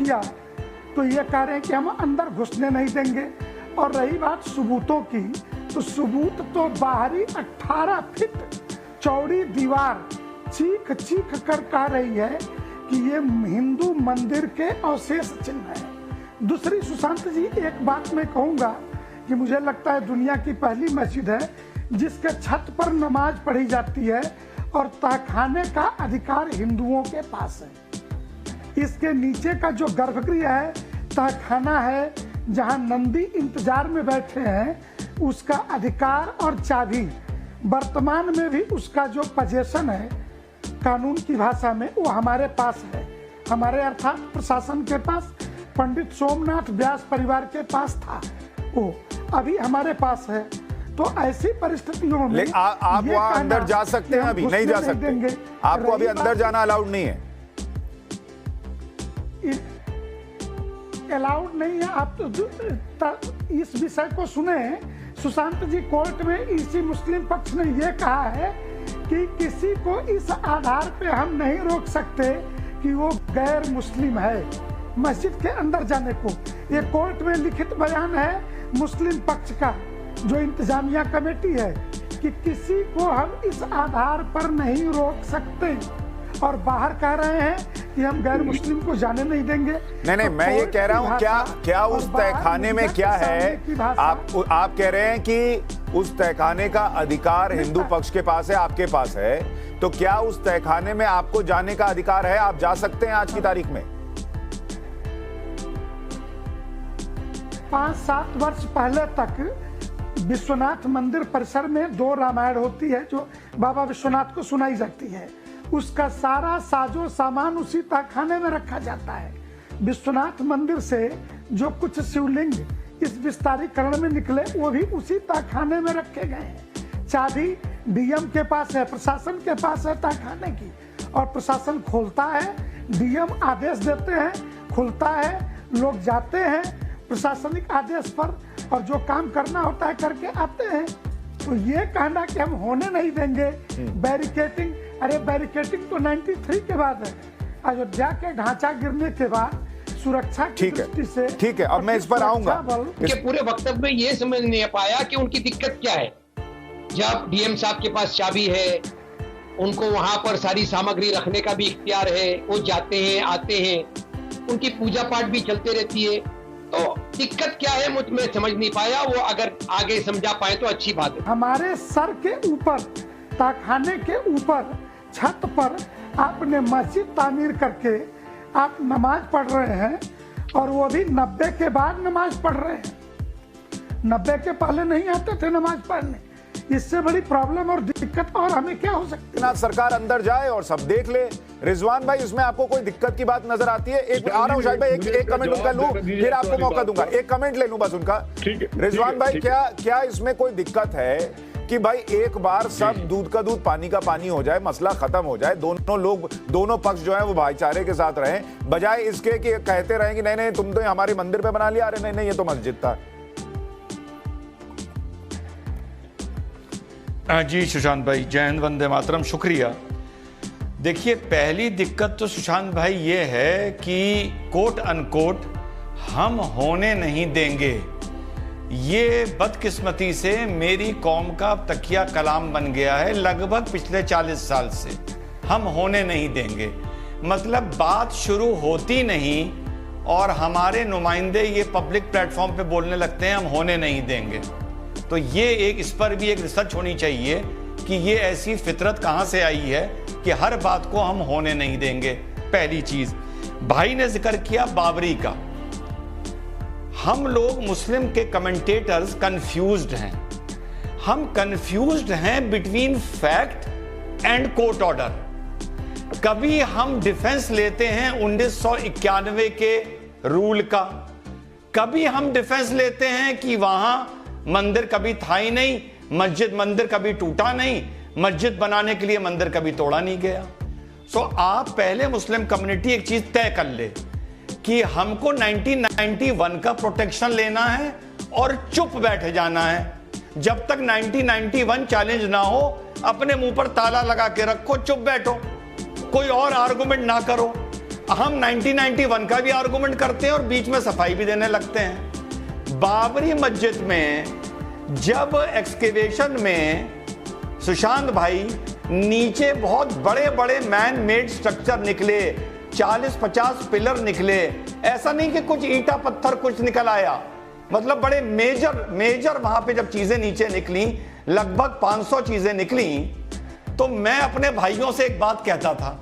किया तो ये कह रहे हैं कि हम अंदर घुसने नहीं देंगे। और रही बात सबूतों की, तो सबूत तो बाहरी 18 फीट चौड़ी दीवार चीख चीख कर कह रही है कि ये हिंदू मंदिर के अवशेष चिन्ह है। दूसरी सुशांत जी, एक बात मैं कहूँगा कि मुझे लगता है दुनिया की पहली मस्जिद है जिसके छत पर नमाज पढ़ी जाती है और तहखाने का अधिकार हिंदुओं के पास है। इसके नीचे का जो गर्भगृह है तहखाना है, जहां नंदी इंतजार में बैठे हैं, उसका अधिकार और चाबी वर्तमान में भी उसका जो पोजीशन है कानून की भाषा में वो हमारे पास है, हमारे अर्थात प्रशासन के पास, पंडित सोमनाथ व्यास परिवार के पास था, वो अभी हमारे पास है। तो ऐसी परिस्थितियों में आप वहां अंदर जा सकते हैं, अभी नहीं जा सकते, आपको अभी अंदर जाना अलाउड नहीं है। अलाउड नहीं है। आप तो इस विषय को सुने, सुशांत जी, कोर्ट में इसी मुस्लिम पक्ष ने यह कहा है कि किसी को इस आधार पे हम नहीं रोक सकते कि वो गैर मुस्लिम है मस्जिद के अंदर जाने को। ये कोर्ट में लिखित बयान है मुस्लिम पक्ष का, जो इंतजामिया कमेटी है, कि किसी को हम इस आधार पर नहीं रोक सकते। और बाहर कह रहे हैं कि हम गैर मुस्लिम को जाने नहीं देंगे। नहीं, मैं ये कह रहा हूँ, क्या उस तहखाने में क्या है? आप कह रहे हैं कि उस तहखाने का अधिकार हिंदू पक्ष के पास है, आपके पास है, तो क्या उस तहखाने में आपको जाने का अधिकार है? आप जा सकते हैं आज की तारीख में? 5-7 वर्ष पहले तक विश्वनाथ मंदिर परिसर में 2 रामायण होती है जो बाबा विश्वनाथ को सुनाई जाती है। उसका सारा साजो सामान उसी तहखाने में रखा जाता है। विश्वनाथ मंदिर से जो कुछ शिवलिंग इस विस्तारीकरण में निकले वो भी उसी तहखाने में रखे गए हैं। चाबी डीएम के पास है, प्रशासन के पास है तहखाने की, और प्रशासन खोलता है, डीएम आदेश देते हैं, खुलता है, लोग जाते हैं प्रशासनिक आदेश पर और जो काम करना होता है करके आते हैं। तो ये कहना कि हम होने नहीं देंगे बैरिकेटिंग, अरे बैरिकेटिंग तो 93 के बाद है, अयोध्या के ढांचा गिरने के बाद सुरक्षा की दृष्टि से। ठीक है, अब मैं इस पर आऊंगा। के पूरे वक्तव्य में ये समझ नहीं पाया कि उनकी दिक्कत क्या है। जब डीएम साहब के पास चाबी है, उनको वहां पर सारी सामग्री रखने का भी इख्तियार है, वो जाते हैं आते हैं, उनकी पूजा पाठ भी चलते रहती है, तो दिक्कत क्या है मुझ में समझ नहीं पाया। वो अगर आगे समझा पाए तो अच्छी बात है। हमारे सर के ऊपर, तहखाने के ऊपर छत पर आपने मस्जिद तामीर करके आप नमाज पढ़ रहे हैं, और वो भी 90 के बाद नमाज पढ़ रहे हैं। 90 के पहले नहीं आते थे नमाज पढ़ने। इससे बड़ी प्रॉब्लम और दिक्कत और हमें क्या हो सकती है? सरकार अंदर जाए और सब देख ले। रिजवान भाई, इसमें आपको कोई दिक्कत की बात नजर आती है? एक आ रहा हूं शायद भाई, एक कमेंट उनका लूं, फिर आपको मौका दूंगा, एक कमेंट ले लूं बस उनका। रिजवान भाई, क्या इसमें कोई दिक्कत है कि भाई एक बार सब दूध का दूध पानी का पानी हो जाए, मसला खत्म हो जाए, दोनों पक्ष जो है वो भाईचारे के साथ रहें, बजाय इसके कि कहते रहें कि नहीं नहीं तुम तो हमारे मंदिर पे बना लिया, अरे नहीं नहीं ये तो मस्जिद था। जी सुशांत भाई, जय हिंद, वंदे मातरम, शुक्रिया। देखिए, पहली दिक्कत तो सुशांत भाई ये है कि कोट अनकोट हम होने नहीं देंगे, ये बदकिस्मती से मेरी कौम का तकिया कलाम बन गया है लगभग पिछले 40 साल से। हम होने नहीं देंगे मतलब बात शुरू होती नहीं और हमारे नुमाइंदे ये पब्लिक प्लेटफॉर्म पे बोलने लगते हैं हम होने नहीं देंगे। तो ये इस पर भी एक रिसर्च होनी चाहिए कि ये ऐसी फितरत कहाँ से आई है कि हर बात को हम होने नहीं देंगे। पहली चीज, भाई ने जिक्र किया बाबरी का। हम लोग मुस्लिम के कमेंटेटर्स कंफ्यूज्ड हैं। हम कंफ्यूज्ड हैं between fact and court order. कभी हम डिफेंस लेते हैं 1991 के रूल का, कभी हम डिफेंस लेते हैं कि वहां मंदिर कभी था ही नहीं, मंदिर कभी टूटा नहीं, मस्जिद बनाने के लिए मंदिर कभी तोड़ा नहीं गया। सो आप पहले मुस्लिम कम्युनिटी एक चीज तय कर ले कि हमको 1991 का प्रोटेक्शन लेना है और चुप बैठ जाना है। जब तक 1991 चैलेंज ना हो अपने मुंह पर ताला लगा के रखो, चुप बैठो, कोई और आर्गुमेंट ना करो। हम 1991 का भी आर्गुमेंट करते हैं और बीच में सफाई भी देने लगते हैं। बाबरी मस्जिद में जब एक्सकेवेशन में सुशांत भाई नीचे बहुत बड़े बड़े मैन मेड स्ट्रक्चर निकले, 40-50 पिलर निकले, ऐसा नहीं कि कुछ ईंटा पत्थर कुछ निकल आया, मतलब बड़े मेजर वहां पे जब चीजें नीचे निकली, लगभग 500 चीजें निकली, तो मैं अपने भाइयों से एक बात कहता था,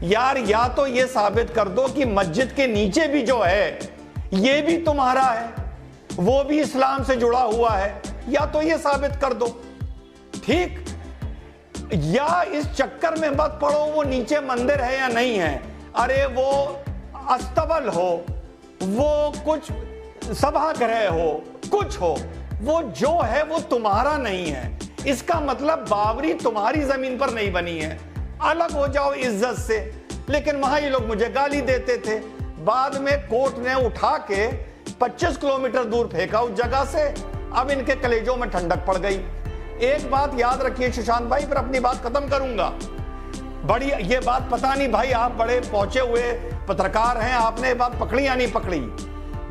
यार या तो ये साबित कर दो कि मस्जिद के नीचे भी जो है ये भी तुम्हारा है, वो भी इस्लाम से जुड़ा हुआ है, या तो ये साबित कर दो, ठीक? या इस चक्कर में मत पड़ो वो नीचे मंदिर है या नहीं है, अरे वो अस्तबल हो, वो कुछ सभागृह हो, कुछ हो, वो जो है वो तुम्हारा नहीं है। इसका मतलब बाबरी तुम्हारी जमीन पर नहीं बनी है, अलग हो जाओ इज्जत से। लेकिन वहां ये लोग मुझे गाली देते थे, बाद में कोर्ट ने उठा के 25 किलोमीटर दूर फेंका उस जगह से। अब इनके कलेजों में ठंडक पड़ गई। एक बात याद रखिए सुशांत भाई, फिर अपनी बात खत्म करूंगा। बड़ी ये बात पता नहीं भाई, आप बड़े पहुंचे हुए पत्रकार हैं, आपने ये बात पकड़ी या नहीं पकड़ी।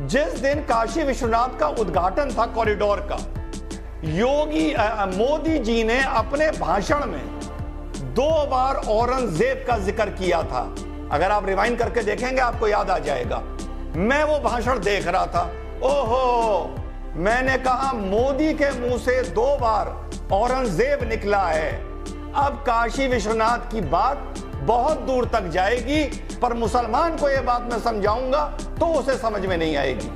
जिस दिन काशी विश्वनाथ का उद्घाटन था कॉरिडोर का, मोदी जी ने अपने भाषण में 2 बार औरंगजेब का जिक्र किया था। अगर आप रिवाइंड करके देखेंगे आपको याद आ जाएगा। मैं वो भाषण देख रहा था, ओहो, मैंने कहा मोदी के मुंह से 2 बार औरंगजेब निकला है। अब काशी विश्वनाथ की बात बहुत दूर तक जाएगी, पर मुसलमान को यह बात मैं समझाऊंगा तो उसे समझ में नहीं आएगी।